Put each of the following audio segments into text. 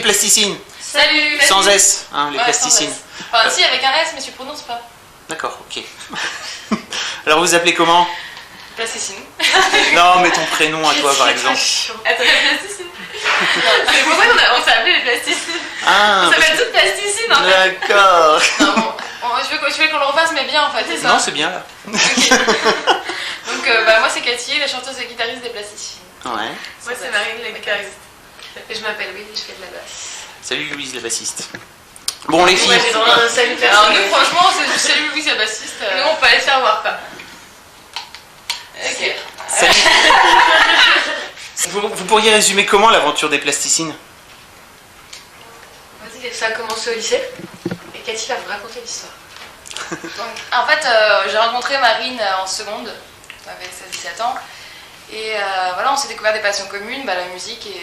plasticines. Salut. Sans S, hein, les Ouais, plasticines. sans S. Enfin, si, avec un S, mais tu prononces pas. D'accord, ok. Alors vous appelez comment? Plasticine. Non, mais ton prénom à toi par exemple. Attends, les plasticines. C'est pour ça qu'on s'est appelé les plasticines. Ah, On s'appelle toutes plasticines en fait. d'accord. Non, je veux qu'on le refasse, mais bien en fait, c'est ça. Non, c'est bien là. Okay. Donc, moi c'est Cathy, la chanteuse et guitariste des plasticines. Ouais. Moi c'est Marine, la guitariste. Et je m'appelle Louise, je fais de la basse. Salut Louise la bassiste. Bon les filles. Ouais, j'ai droit à un salut personne. Alors nous franchement, c'est du salut Louise la bassiste. Nous on peut aller se faire voir quoi. Ok. Salut. Vous pourriez résumer comment l'aventure des plasticines? Ça a commencé au lycée et Cathy va vous raconter l'histoire. En fait, j'ai rencontré Marine en seconde, avec 16-17 ans, et voilà, on s'est découvert des passions communes, la musique et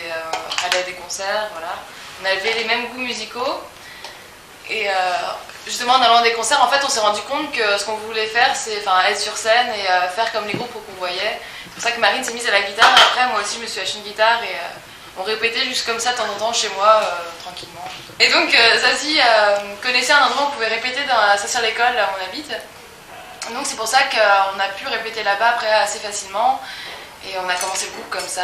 aller à des concerts, voilà. On avait les mêmes goûts musicaux, et justement en allant à des concerts, en fait, on s'est rendu compte que ce qu'on voulait faire, c'est être sur scène et faire comme les groupes qu'on voyait. C'est pour ça que Marine s'est mise à la guitare, et après moi aussi je me suis acheté une guitare et on répétait juste comme ça de temps en temps chez moi, tranquillement. Et donc Zazie connaissait un endroit où on pouvait répéter dans la station de l'école là où on habite. Donc c'est pour ça qu'on a pu répéter là-bas après assez facilement. Et on a commencé le groupe comme ça.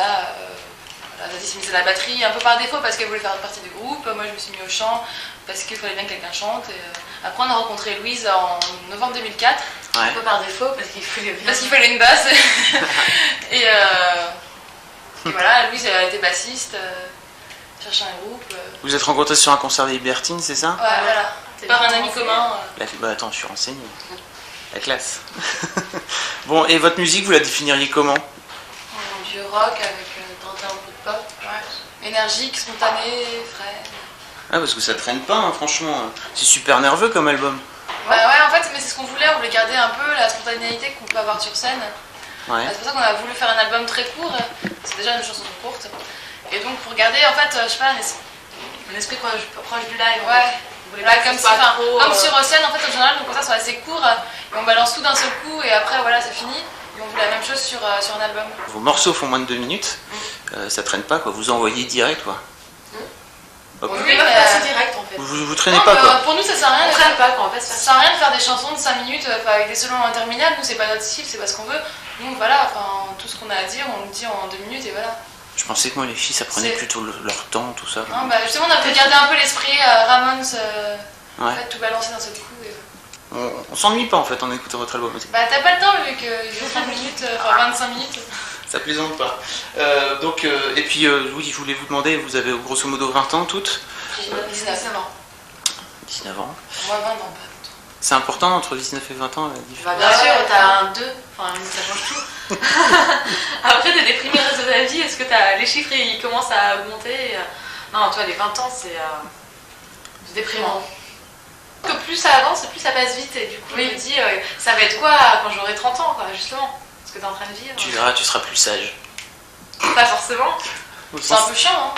Voilà, Zazie s'est mise à la batterie un peu par défaut parce qu'elle voulait faire partie du groupe. Moi je me suis mis au chant parce qu'il fallait bien que quelqu'un chante. Et, après on a rencontré Louise en novembre 2004. Ouais. Un peu par défaut parce qu'il fallait une basse. Et voilà, Louise elle était bassiste, cherchait un groupe. Vous êtes rencontrés sur un concert des Libertines, c'est ça? Ouais, voilà. Par un ami commun. Bah attends, je suis renseigné. La classe. Bon, et votre musique, vous la définiriez comment? Un vieux rock avec tenté un peu de pop. Ouais. Énergique, spontané, frais. Ah, parce que ça traîne pas, hein, franchement. C'est super nerveux comme album. Ouais, en fait, mais c'est ce qu'on voulait garder un peu la spontanéité qu'on peut avoir sur scène. Ouais. C'est pour ça qu'on a voulu faire un album très court, c'est déjà une chanson courte. Et donc pour garder en fait, je sais pas, un esprit proche du live. Ouais, là, comme sur scène en fait en général nos concerts sont assez courts et on balance tout d'un seul coup et après voilà c'est fini. Et on voulait la même chose sur un album. Vos morceaux font moins de 2 minutes, ça traîne pas quoi, vous envoyez direct quoi. Oui, mais c'est direct en fait. Vous traînez pas quoi. Pour nous ça sert à rien. On traîne pas quoi, en fait. Ça sert à rien de faire des chansons de 5 minutes avec des solos interminables. Nous c'est pas notre style, c'est pas ce qu'on veut. Donc voilà, tout ce qu'on a à dire, on le dit en 2 minutes et voilà. Je pensais que moi les filles ça prenait plutôt leur temps, tout ça. Non, justement on a pu garder un peu l'esprit Ramones, ouais. En fait tout balancer d'un seul coup. Et... On s'ennuie pas en fait en écoutant votre album. T'as pas le temps vu que dure 30 minutes, 25 minutes. Ça plaisante pas. Et puis oui, je voulais vous demander, vous avez grosso modo 20 ans toutes? 19 ans. 19 ans. Moi 20 ans pas. C'est important entre 19 et 20 ans la différence? Bien sûr, t'as un 2, enfin ça change tout. Après t'es déprimé le reste de ta vie, est-ce que les chiffres ils commencent à augmenter? Non, toi les 20 ans c'est déprimant. Que plus ça avance, plus ça passe vite et du coup je me dis ça va être quoi quand j'aurai 30 ans quoi, justement, ce que t'es en train de vivre. Tu verras, tu seras plus sage. Pas forcément. C'est un peu chiant hein.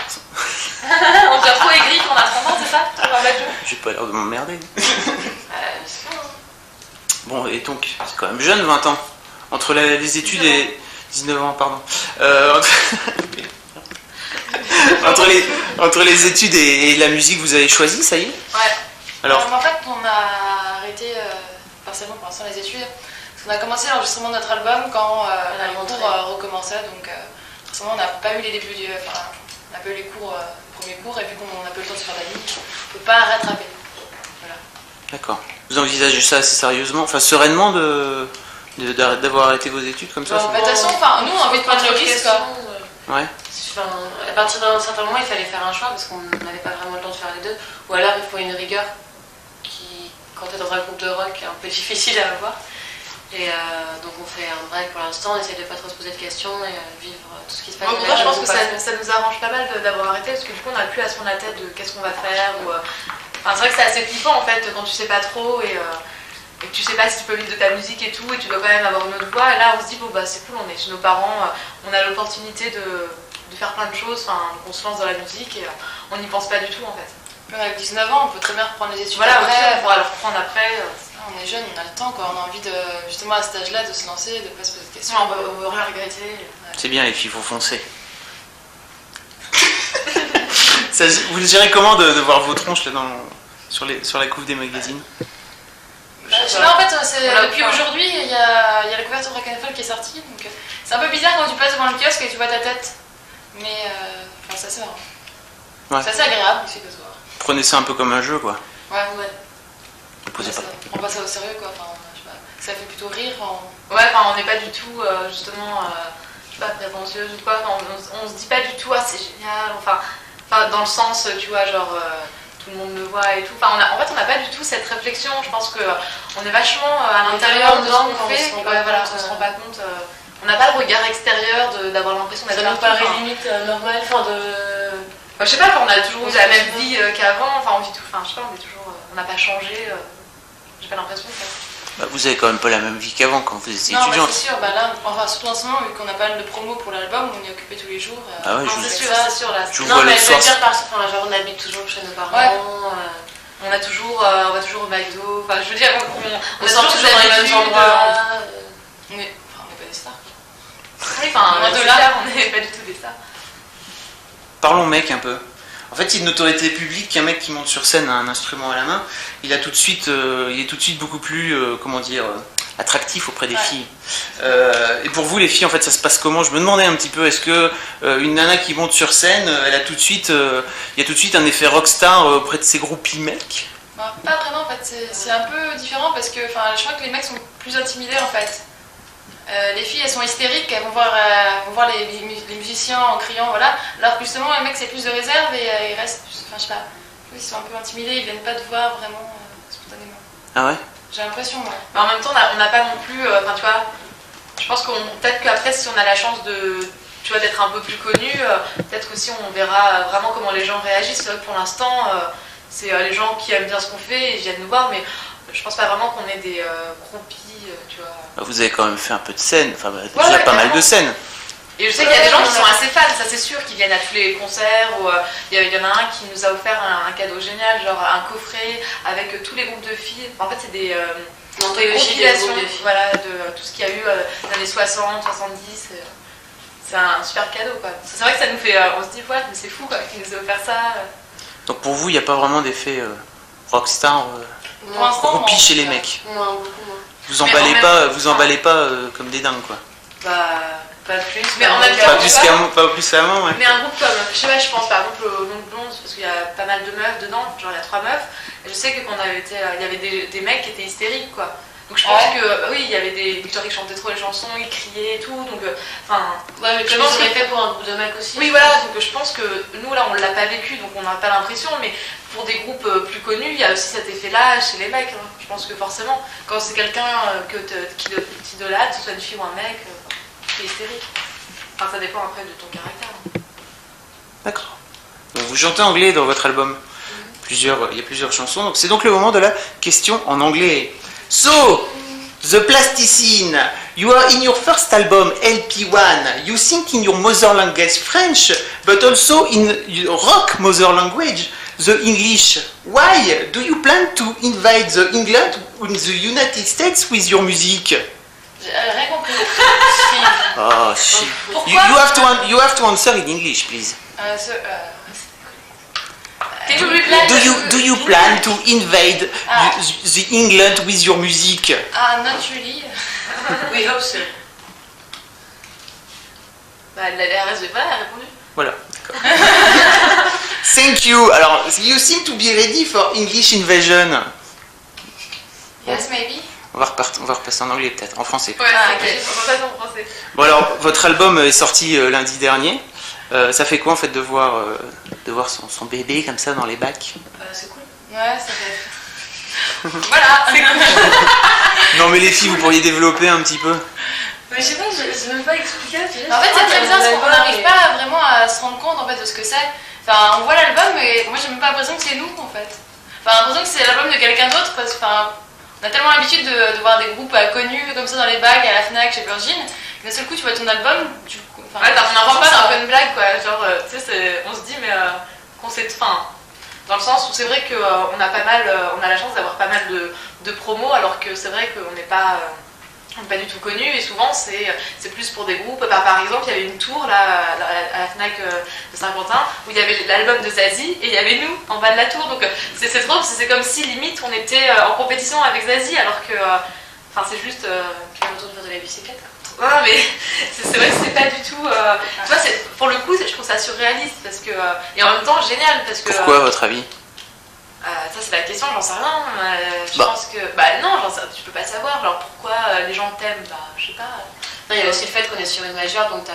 On devient trop aigri quand on a 30 ans, c'est ça? J'ai pas l'air de m'emmerder. Bon, et donc, c'est quand même jeune 20 ans. Entre les études et... 19 ans, pardon. Entre les études et la musique, vous avez choisi, ça y est? Ouais. Alors en fait, on a arrêté partiellement pour l'instant les études. Parce qu'on a commencé l'enregistrement de notre album quand les cours recommençaient. Donc, forcément, on n'a pas eu les débuts on n'a pas eu les cours, premiers cours, et vu qu'on n'a pas eu le temps de se faire d'amis, on ne peut pas rattraper. Voilà. D'accord. Vous envisagez ça assez sérieusement, enfin sereinement d'avoir arrêté vos études comme ça? De toute façon, nous on a envie de prendre le risque. Ouais. À partir d'un certain moment, il fallait faire un choix parce qu'on n'avait pas vraiment le temps de faire les deux. Ou alors il faut une rigueur qui, quand tu es dans un groupe de rock, est un peu difficile à avoir. Et donc on fait un break pour l'instant, on essaie de pas trop se poser de questions et vivre tout ce qui se passe. Moi je pense que ça nous arrange pas mal d'avoir arrêté parce que du coup on n'a plus à se prendre la tête de qu'est-ce qu'on va faire. C'est vrai que c'est assez flippant en fait quand tu sais pas trop et que tu sais pas si tu peux vivre de ta musique et tout et tu dois quand même avoir une autre voix. Et là on se dit bon c'est cool, on est chez nos parents, on a l'opportunité de faire plein de choses, on se lance dans la musique et on n'y pense pas du tout en fait. Avec 19 ans, on peut très bien reprendre les études après. On pourra le reprendre après. On est jeune, on a le temps, quoi. On a envie de, justement à cet âge-là de se lancer, de ne pas se poser de questions. On ne veut rien regretter. C'est bien les filles, il faut foncer. Vous le gérez comment de voir vos tronches là, sur la couve des magazines? Je sais pas, en fait, depuis aujourd'hui, il y a la couverture Rock and Folk qui est sortie. Donc, c'est un peu bizarre quand tu passes devant le kiosque et tu vois ta tête. Mais c'est assez marrant. Ouais. C'est assez agréable aussi de se voir. Prenez ça un peu comme un jeu, quoi. Ouais. Ne posez pas. On prend pas ça au sérieux, quoi. Enfin, je sais pas. Ça fait plutôt rire. Ouais, enfin, on n'est pas du tout, justement, je sais pas, prétentieuse ou quoi. Enfin, on se dit pas du tout, ah, c'est génial. Enfin, dans le sens, tu vois, genre, tout le monde me voit et tout. Enfin, en fait, on n'a pas du tout cette réflexion. Je pense qu'on est vachement à l'intérieur de ce qu'on fait. On se rend pas compte. On n'a pas le regard extérieur d'avoir l'impression d'être. Ça nous paraît limite normal, enfin de. Je sais pas, on a toujours eu la même vie qu'avant. Enfin, on vit tout. Enfin, je sais pas, on est toujours. On n'a pas changé. J'ai pas l'impression que. Vous avez quand même pas la même vie qu'avant quand vous étiez non, étudiante. C'est sûr. Là, enfin, surtout en ce moment, vu qu'on a pas mal de promos pour l'album, on est occupé tous les jours. Ah ouais, c'est sûr là. Je vous Non, vois mais le je soir. veux dire par enfin, genre on habite toujours chez nos parents. Ouais. On va toujours au McDo. Enfin, je veux dire, On sort toujours dans les mêmes endroits. On est pas des stars. Oui, enfin, Loin de de là. là, on n'est pas du tout des stars. Parlons mec un peu. En fait, il y a une notoriété publique qu'un mec qui monte sur scène a un instrument à la main, il est tout de suite beaucoup plus, attractif auprès des filles. Et pour vous, les filles, en fait, ça se passe comment? Je me demandais un petit peu, est-ce que une nana qui monte sur scène, elle a tout de suite, il y a tout de suite un effet rockstar auprès de ses groupies mecs? Bah, pas vraiment, en fait. C'est un peu différent parce que je crois que les mecs sont plus intimidés, en fait. Les filles, elles sont hystériques, elles vont voir les musiciens en criant, voilà. Alors que justement, les mecs, c'est plus de réserve et ils restent, enfin, je sais pas, ils sont un peu intimidés, ils viennent pas te voir vraiment spontanément. Ah ouais? J'ai l'impression, moi. Mais en même temps, on n'a pas non plus. Enfin, tu vois, je pense qu'on peut-être qu'après, si on a la chance tu vois, d'être un peu plus connu, peut-être qu'aussi on verra vraiment comment les gens réagissent. Pour l'instant, c'est les gens qui aiment bien ce qu'on fait et ils viennent nous voir, mais je pense pas vraiment qu'on ait des groupies, tu vois. Vous avez quand même fait un peu de scène, enfin déjà pas mal de scènes. Et je sais qu'il y a des gens qui sont assez fans, ça c'est sûr, qui viennent à tous les concerts. Ou il y en a un qui nous a offert un cadeau génial, genre un coffret avec tous les groupes de filles. Enfin, en fait, c'est des compilations, voilà, de tout ce qu'il y a eu dans les années 60, 70. C'est un super cadeau, quoi. C'est vrai que ça nous fait. On se dit, ouais, mais c'est fou, quoi, qu'il nous ait offert ça. Donc pour vous, il n'y a pas vraiment d'effet rockstar, groupie chez les mecs. Moins, beaucoup moins. Vous emballez pas comme des dingues, quoi. Bah, pas plus. Mais en même temps, Pas plus qu'avant, ouais. Mais un groupe comme, je pense par exemple au Longue Blonde, parce qu'il y a pas mal de meufs dedans, genre il y a 3 meufs, et je sais que quand on avait été, il y avait des mecs qui étaient hystériques, quoi. Donc je pense que, oui, il y avait des Victories qui chantaient trop les chansons, ils criaient et tout, donc, enfin... Ouais, mais je comme pense ils auraient que- fait pour un groupe de mecs aussi. Oui, voilà, donc je pense que nous, là, on l'a pas vécu, donc on n'a pas l'impression, mais pour des groupes plus connus, il y a aussi cet effet-là chez les mecs, hein. Je pense que forcément, quand c'est quelqu'un qui t'idolâtre, que ce soit une fille ou un mec, t'es hystérique. Enfin, ça dépend après de ton caractère. D'accord. Donc, vous chantez anglais dans votre album. Il y a plusieurs chansons. Donc c'est donc le moment de la question en anglais. So, the Plasticine. You are in your first album, LP1. You sing in your mother language French, but also in your rock mother language, the English. Why do you plan to invade the England in the United States with your music? J'ai rien compris. Oh shit. Pourquoi You have to answer in English, please. Do you plan to invade the England with your music? Not really. We hope so. Bah, la RSV pas, elle a répondu. Voilà, d'accord. Thank you. Alors, you seem to be ready for English invasion. Yes, maybe. On va repasser en anglais peut-être, en français. Ouais, Ah, c'est ok. ok, on va pas en français. Bon alors, votre album est sorti lundi dernier. Ça fait quoi en fait de voir son bébé comme ça dans les bacs? C'est cool. Ouais, ça fait être. Voilà, c'est cool. Non mais les filles, vous pourriez développer un petit peu. Mais je sais pas, je sais même pas expliquer. En fait, c'est très bizarre parce qu'on n'arrive pas vraiment à se rendre compte en fait de ce que c'est. Enfin, on voit l'album, mais moi j'ai même pas l'impression que c'est nous en fait. Enfin, l'impression que c'est l'album de quelqu'un d'autre parce que, on a tellement l'habitude de voir des groupes connus comme ça dans les bags, à la Fnac, chez Virgin, que d'un seul coup tu vois ton album, Ouais, on n'en voit pas, c'est un peu peu. une blague, quoi. Genre, tu sais, on se dit, mais qu'on sait. Enfin, dans le sens où c'est vrai qu'on a pas mal. On a la chance d'avoir pas mal de promos, alors que c'est vrai qu'on n'est pas. pas du tout connus, et souvent c'est plus pour des groupes. Par exemple, il y avait une tour là, à la FNAC de Saint-Quentin où il y avait l'album de Zazie et il y avait nous en bas de la tour. Donc c'est trop, parce que c'est comme si limite on était en compétition avec Zazie, alors que c'est juste. Puis on retourne faire de la bicyclette. Ouais, mais c'est vrai que c'est pas du tout. Tu vois, pour le coup, je trouve ça surréaliste parce que. Et en même temps, génial parce que. Pourquoi, à votre avis? Ça, c'est la question, j'en sais rien. Je Bah. pense que. Non, tu peux pas savoir. Genre, pourquoi les gens t'aiment? Je sais pas. Non, il y a aussi le fait qu'on est sur une majeure, donc t'as.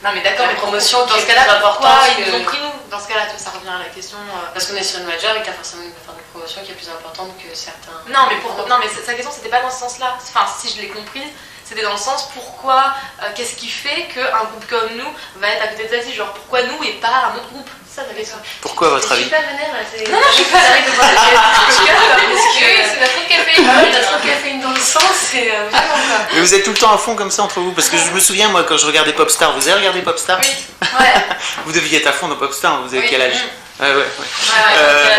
Non, mais d'accord, La mais promotion dans qui ce est cas-là, plus pourquoi importante ils que- nous ont pris nous? Dans ce cas-là, ça revient à la question. Parce qu'on est sur une majeure et que t'as forcément une promotion qui est plus importante que certains. Non, mais sa question, c'était pas dans ce sens-là. Enfin, si je l'ai comprise, c'était dans le sens pourquoi, qu'est-ce qui fait qu'un groupe comme nous va être à côté de Zazie? Genre, pourquoi nous et pas un autre groupe? C'est ça ta question. Pourquoi, à votre Je avis? suis pas vénère là, c'est. Non, je suis pas C'est vrai que moi, Parce que que. c'est la truc café. Ah ouais, t'as trop de caféine dans le sang, c'est vraiment quoi. Mais vous êtes tout le temps à fond comme ça entre vous? Parce que je me souviens, moi, quand je regardais Popstar, vous avez regardé Popstar? Oui, ouais. Vous deviez être à fond dans Popstar, vous avez Oui. quel âge? Ouais.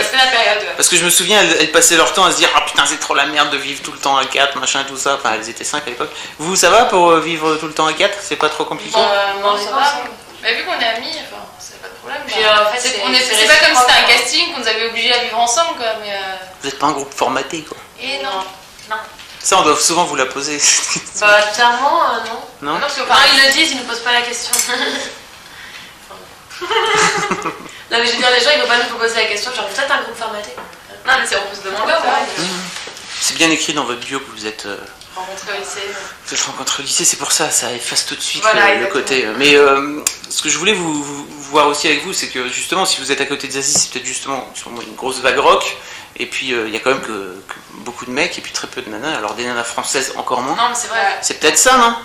C'était la période. Ouais. Parce que je me souviens, elles passaient leur temps à se dire ah putain, c'est trop la merde de vivre tout le temps à 4, machin, tout ça. Enfin, elles étaient 5 à l'époque. Vous, ça va pour vivre tout le temps à 4? C'est pas trop compliqué? Non, ça va. Mais vu qu'on est amis, enfin, c'est pas de problème. Puis, en fait, c'est c'est pas comme si c'était un réciproque. casting qu'on nous avait obligés à vivre ensemble, quoi. Mais Vous êtes pas un groupe formaté, quoi. et non. Ça, on doit souvent vous la poser. Bah, clairement, non. Non? Non, parce que Enfin, ils le disent, ils nous posent pas la question. Non, mais je veux dire, les gens, ils vont pas nous poser la question, genre, vous êtes un groupe formaté. Non, mais on peut se demander. Ouais. C'est bien écrit dans votre bio que vous êtes Rencontrer au lycée. rencontrés au lycée, c'est pour ça, ça efface tout de suite Voilà, le exactement. côté. Mais ce que je voulais vous voir aussi avec vous, c'est que justement, si vous êtes à côté de Zazie, c'est peut-être justement sûrement une grosse vague rock. Et puis il y a quand même que beaucoup de mecs et puis très peu de nanas. Alors des nanas françaises encore moins. Non, mais c'est vrai. C'est peut-être ça, non?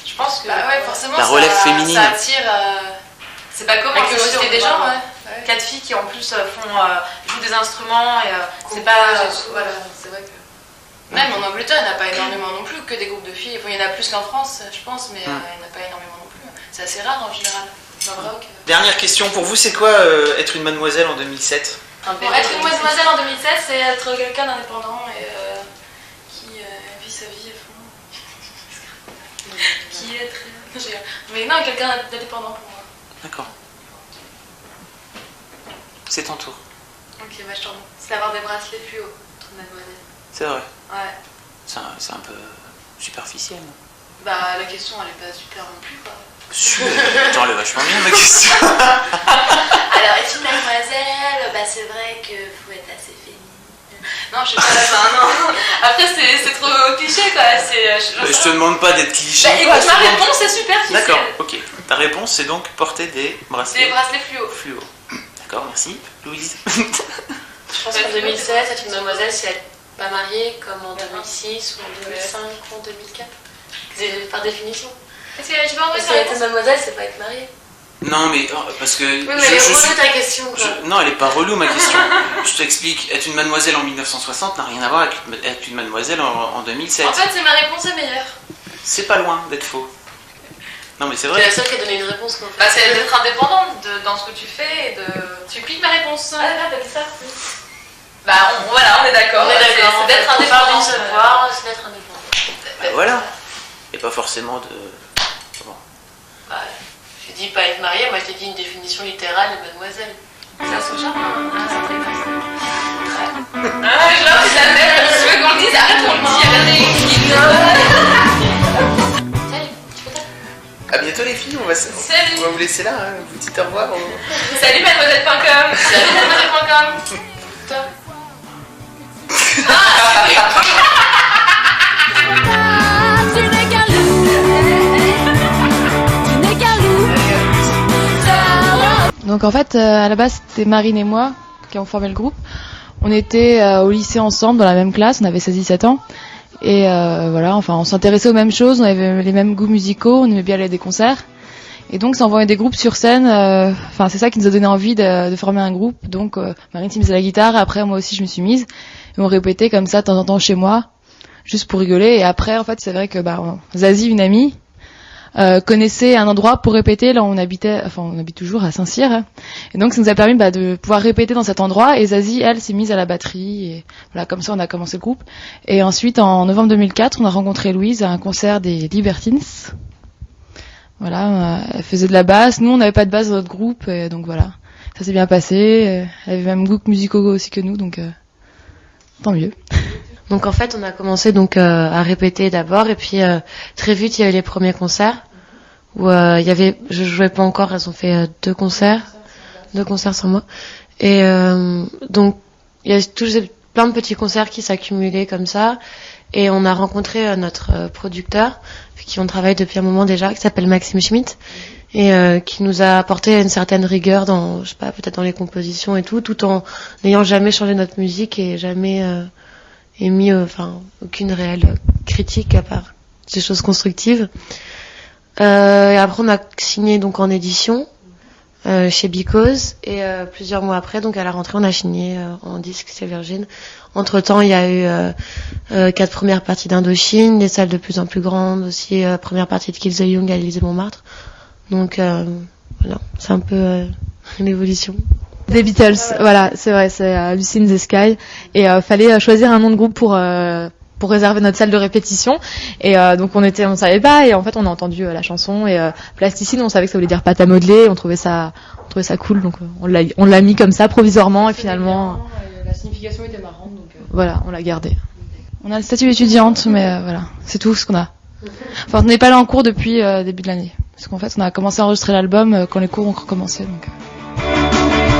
Je pense que. Bah ouais, forcément. La relève féminine. Ça attire C'est pas comme la un curiosité des gens, ouais. 4 filles qui en plus jouent des instruments et c'est pas. Voilà, c'est vrai que. Même en Angleterre, il n'y en a pas énormément non plus, que des groupes de filles. Enfin, il y en a plus qu'en France, je pense, mais il n'y en a pas énormément non plus. C'est assez rare en général. Dans le rock. Dernière question pour vous, c'est quoi être une mademoiselle en 2007? Bon, être une mademoiselle en 2007, c'est être quelqu'un d'indépendant et qui vit sa vie à fond. Qui est très. Mais non, quelqu'un d'indépendant pour moi. D'accord. C'est ton tour. Ok, bah je t'en demande. C'est d'avoir des bracelets plus hauts, trop mademoiselle. C'est vrai. Ouais. C'est un peu superficiel. Bah la question elle est pas super non plus quoi. Attends, elle est vachement bien ma question. Alors est-ce une mademoiselle? Bah c'est vrai que faut être assez féminine. Non, je sais pas, non. Après c'est trop cliché quoi. Je te demande pas d'être cliché. Bah quoi, écoute, je ma te demande- réponse c'est superficielle. D'accord, ok. Ta réponse, c'est donc porter des bracelets Des bracelets plus hauts. fluo. D'accord, merci. Louise? Je pense qu'en 2007, être une mademoiselle, c'est être pas mariée comme en 2006 ou en 2005 ou en 2004. Par définition. Est-ce que je peux envoyer Parce sa qu'être réponse? mademoiselle, c'est pas être mariée. Non, mais parce que. Oui, mais elle est relou ta question quoi. Non, elle est pas relou ma question. Je t'explique. Être une mademoiselle en 1960 n'a rien à voir avec être une mademoiselle en 2007. En fait, c'est ma réponse est meilleure. C'est pas loin d'être faux. Non, mais c'est C'est vrai. la seule qui a donné une réponse quoi. Bah c'est d'être indépendante dans ce que tu fais et de. Tu piques ma réponse. Ah t'as dit ça. Bah voilà, on est d'accord. On est d'accord. C'est d'être On parle indépendante. d'une seule voix, c'est d'être indépendante. Bah, voilà. Et pas forcément de. Bon. Bah, je dis pas être mariée, moi je t'ai dit une définition littérale de mademoiselle. Ça se charme. Ah, je leur dis la même. Je veux qu'on le dise. Arrête, on le dit. Salut, tu peux À bientôt les filles, on va vous laisser là. Hein. Vous dites au revoir. Salut mademoiselle.com. Salut mademoiselle.com. Toi. Tu n'es qu'un loup. Tu n'es qu'un loup. Donc en fait, à la base, c'était Marine et moi qui ont formé le groupe. On était au lycée ensemble, dans la même classe, on avait 16-17 ans. Et voilà, enfin, on s'intéressait aux mêmes choses, on avait les mêmes goûts musicaux, on aimait bien aller à des concerts. Et donc, ça envoyait des groupes sur scène. Enfin, c'est ça qui nous a donné envie de former un groupe. Donc, Marine s'est mise à la guitare, après moi aussi je me suis mise. Et on répétait comme ça de temps en temps chez moi, juste pour rigoler. Et après, en fait, c'est vrai que Zazie, une amie, connaissait un endroit pour répéter. Là, on habite toujours à Saint-Cyr. Hein. Et donc, ça nous a permis de pouvoir répéter dans cet endroit. Et Zazie, elle, s'est mise à la batterie. Et voilà, comme ça, on a commencé le groupe. Et ensuite, en novembre 2004, on a rencontré Louise à un concert des Libertines. Voilà, elle faisait de la basse. Nous, on n'avait pas de basse dans notre groupe. Et donc voilà, ça s'est bien passé. Elle avait même goût musicaux aussi que nous, donc tant mieux. Donc en fait, on a commencé à répéter d'abord, et puis très vite, il y a eu les premiers concerts où je jouais pas encore. Elles ont fait deux concerts sans moi. Et donc il y a plein de petits concerts qui s'accumulaient comme ça. Et on a rencontré notre producteur, avec qui on travaille depuis un moment déjà, qui s'appelle Maxime Schmitt, et qui nous a apporté une certaine rigueur dans, je sais pas, peut-être dans les compositions et tout en n'ayant jamais changé notre musique et jamais émis aucune réelle critique à part des choses constructives. Et après on a signé donc en édition chez Because, et plusieurs mois après, donc à la rentrée, on a signé en disque chez Virgin. Entre-temps, il y a eu 4 premières parties d'Indochine, des salles de plus en plus grandes aussi, première partie de Kill the Young à l'Élysée-Montmartre. Donc voilà, c'est un peu l'évolution. Des Beatles, voilà, c'est vrai, c'est Lucy in the Sky. Et fallait choisir un nom de groupe pour réserver notre salle de répétition. Et donc on savait pas, et en fait on a entendu la chanson, et Plasticine, on savait que ça voulait dire pâte à modeler, on trouvait ça cool, donc on l'a mis comme ça provisoirement, et finalement la signification était marrante, donc voilà, on l'a gardé. On a le statut d'étudiante, mais voilà, c'est tout ce qu'on a. Enfin, on n'est pas là en cours depuis début de l'année, parce qu'en fait on a commencé à enregistrer l'album quand les cours ont recommencé, donc.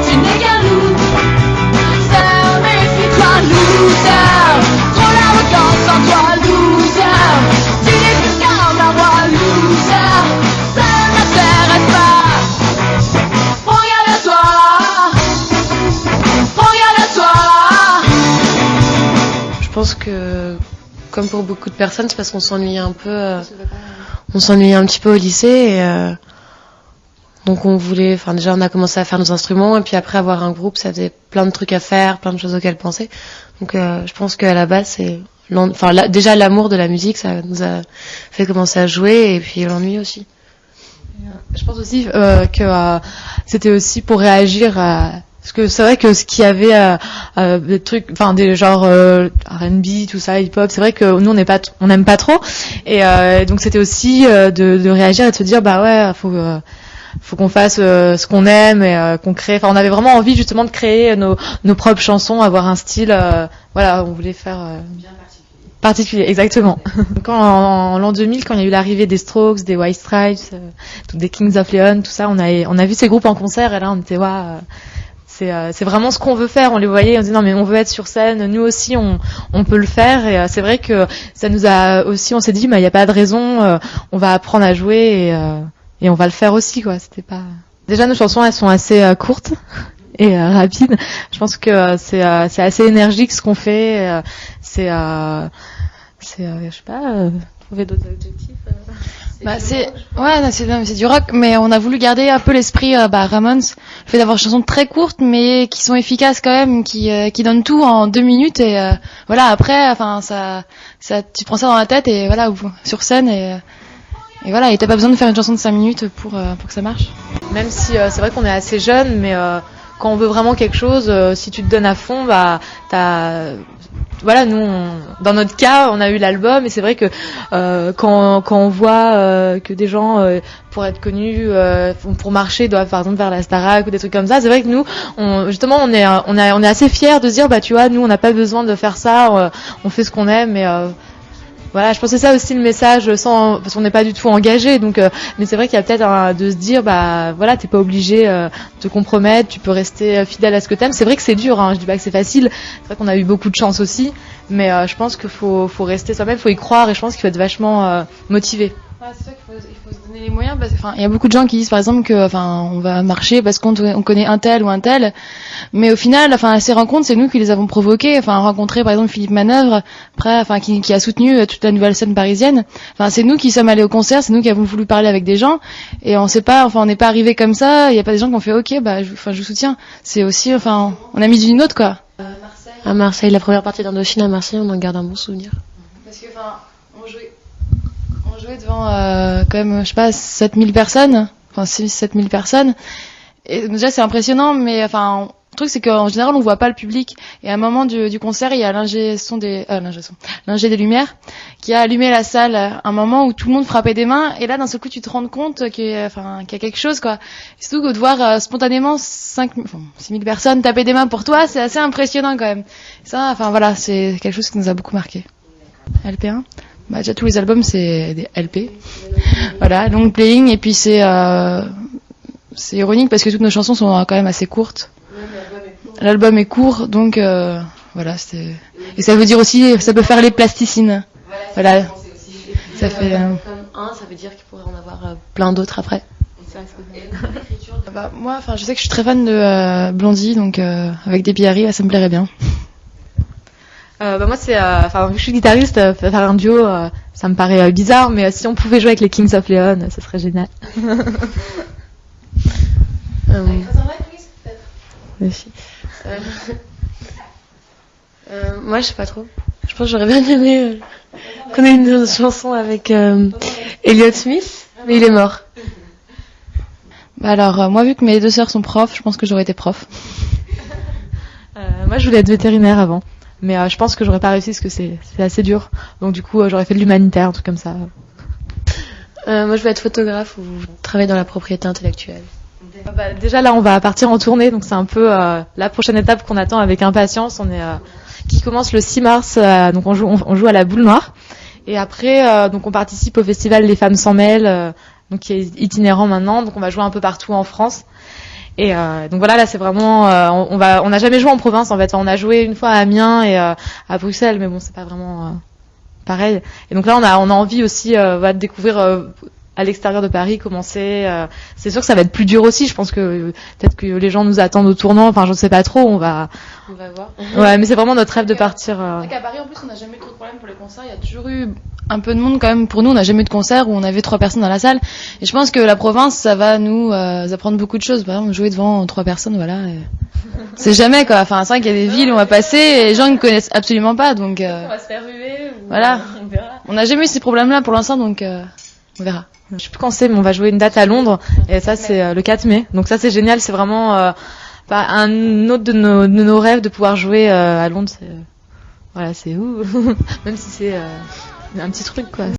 Tu n'es qu'un loser, méfie-toi loser. Trop l'arrogance en toi loser. Tu n'es plus qu'un roi loser. Ça ne m'intéresse pas. Prends garde à toi. Prends garde à toi. Je pense que, comme pour beaucoup de personnes, c'est parce qu'on s'ennuie un peu. On s'ennuyait un petit peu au lycée, et donc déjà on a commencé à faire nos instruments, et puis après avoir un groupe, ça faisait plein de trucs à faire, plein de choses auxquelles penser. Donc je pense qu'à la base c'est déjà l'amour de la musique, ça nous a fait commencer à jouer, et puis l'ennui aussi. Je pense aussi que c'était aussi pour réagir à... Parce que c'est vrai que ce qu'il y avait des trucs, enfin des genres R&B, tout ça, hip-hop, c'est vrai que nous on n'aime pas trop, et donc c'était aussi de réagir et de se dire bah ouais, faut qu'on fasse ce qu'on aime, et qu'on crée. Enfin, on avait vraiment envie justement de créer nos propres chansons, avoir un style. Voilà, on voulait faire bien particulier, exactement. Quand en l'an 2000, quand il y a eu l'arrivée des Strokes, des White Stripes, des Kings of Leon, tout ça, on a vu ces groupes en concert, et là on était c'est vraiment ce qu'on veut faire. On les voyait, on disait non mais on veut être sur scène, nous aussi on peut le faire, et c'est vrai que ça nous a aussi, on s'est dit il y a pas de raison, on va apprendre à jouer, et on va le faire aussi, quoi. C'était pas. Déjà nos chansons elles sont assez courtes et rapides. Je pense que c'est assez énergique ce qu'on fait. Je sais pas, trouver d'autres adjectifs. C'est du rock, mais on a voulu garder un peu l'esprit Ramones, le fait d'avoir des chansons très courtes mais qui sont efficaces quand même, qui donnent tout en 2 minutes, et voilà, après ça tu prends ça dans la tête, et voilà, sur scène, et voilà, et t'as pas besoin de faire une chanson de 5 minutes pour que ça marche. Même si c'est vrai qu'on est assez jeune, mais quand on veut vraiment quelque chose, si tu te donnes à fond, voilà, nous, dans notre cas, on a eu l'album, et c'est vrai que quand on voit que des gens, pour être connus, pour marcher, doivent par exemple vers la Starac ou des trucs comme ça, c'est vrai que nous, on est assez fiers de se dire, tu vois, nous, on n'a pas besoin de faire ça, on fait ce qu'on aime, et voilà, je pense que c'est ça aussi le message, parce qu'on n'est pas du tout engagé, donc mais c'est vrai qu'il y a peut-être de se dire voilà, t'es pas obligé de te compromettre, tu peux rester fidèle à ce que t'aimes. C'est vrai que c'est dur, je dis pas que c'est facile, c'est vrai qu'on a eu beaucoup de chance aussi, mais je pense qu'il faut rester soi-même, faut y croire, et je pense qu'il faut être vachement motivé. Ouais, c'est ça qu'il faut se donner les moyens, parce que il y a beaucoup de gens qui disent par exemple que on va marcher parce qu'on connaît un tel ou un tel, mais au final ces rencontres, c'est nous qui les avons provoquées. Rencontrer par exemple Philippe Manœuvre, après qui a soutenu toute la nouvelle scène parisienne, c'est nous qui sommes allés au concert, c'est nous qui avons voulu parler avec des gens, et on sait pas, on n'est pas arrivé comme ça, il y a pas des gens qui ont fait OK, je vous soutiens. C'est aussi on a mis d'une autre, quoi. Marseille. À Marseille, la première partie d'Indochine à Marseille, on en garde un bon souvenir. Parce que on jouait joué devant quand même, je sais pas, 7000 personnes, enfin 6-7000 personnes. Et déjà c'est impressionnant, mais enfin le truc c'est qu'en général on voit pas le public. Et à un moment du concert, il y a l'ingé des lumières qui a allumé la salle à un moment où tout le monde frappait des mains. Et là d'un seul coup tu te rends compte qu'il y a quelque chose quoi. Et surtout que de voir spontanément 6000 personnes taper des mains pour toi, c'est assez impressionnant quand même. Ça, enfin voilà, c'est quelque chose qui nous a beaucoup marqué. LP1. Bah déjà tous les albums c'est des LP. Voilà, long playing, et puis c'est ironique parce que toutes nos chansons sont quand même assez courtes. L'album est court, donc voilà, c'est. Et ça veut dire aussi, ça peut faire les plasticines. Voilà. Ça fait. Comme un, ça veut dire qu'il pourrait en avoir plein d'autres après. Bah, moi, enfin, je sais que je suis très fan de Blondie, donc avec des Harry, ça me plairait bien. Bah moi c'est, enfin vu que je suis guitariste, faire un duo, ça me paraît bizarre, mais si on pouvait jouer avec les Kings of Leon, ça serait génial. Moi, je sais pas trop. Je pense que j'aurais bien aimé qu'on ait une chanson avec Elliott Smith, mais il est mort. Bah alors, moi, vu que mes deux sœurs sont profs, je pense que j'aurais été prof. Moi je voulais être vétérinaire avant, mais je pense que j'aurais pas réussi parce que c'est assez dur. Donc du coup j'aurais fait de l'humanitaire, un truc comme ça. Moi, je vais être photographe ou travailler dans la propriété intellectuelle. Bah, déjà là on va partir en tournée, donc c'est un peu la prochaine étape qu'on attend avec impatience. On est qui commence le 6 mars, donc on joue à la Boule Noire, et après donc on participe au festival Les Femmes Sans Mêle, donc qui est itinérant maintenant, donc on va jouer un peu partout en France. Et donc voilà, là c'est vraiment on n'a jamais joué en province en fait. On a joué une fois à Amiens et à Bruxelles, mais bon c'est pas vraiment pareil. Et donc là on a envie aussi de découvrir à l'extérieur de Paris, commencer. C'est sûr que ça va être plus dur aussi. Je pense que peut-être que les gens nous attendent au tournant. Enfin, je ne sais pas trop. On va voir. Ouais, mais c'est vraiment notre rêve de partir. C'est qu'à Paris, en plus, on n'a jamais eu trop de problèmes pour les concerts. Il y a toujours eu un peu de monde quand même. Pour nous, on n'a jamais eu de concert où on avait 3 personnes dans la salle. Et je pense que la province, ça va nous apprendre beaucoup de choses. Par exemple, jouer devant 3 personnes, voilà. C'est jamais quoi. Enfin, c'est vrai qu'il y a des villes où on va passer et les gens ne connaissent absolument pas. Donc on va se faire ruer. Voilà. On n'a jamais eu ces problèmes-là pour l'instant, donc on verra. Je sais plus quand c'est, mais on va jouer une date à Londres, et ça c'est le 4 mai. Donc ça c'est génial, c'est vraiment un autre de nos rêves de pouvoir jouer à Londres. Voilà, c'est ouh, même si c'est un petit truc quoi.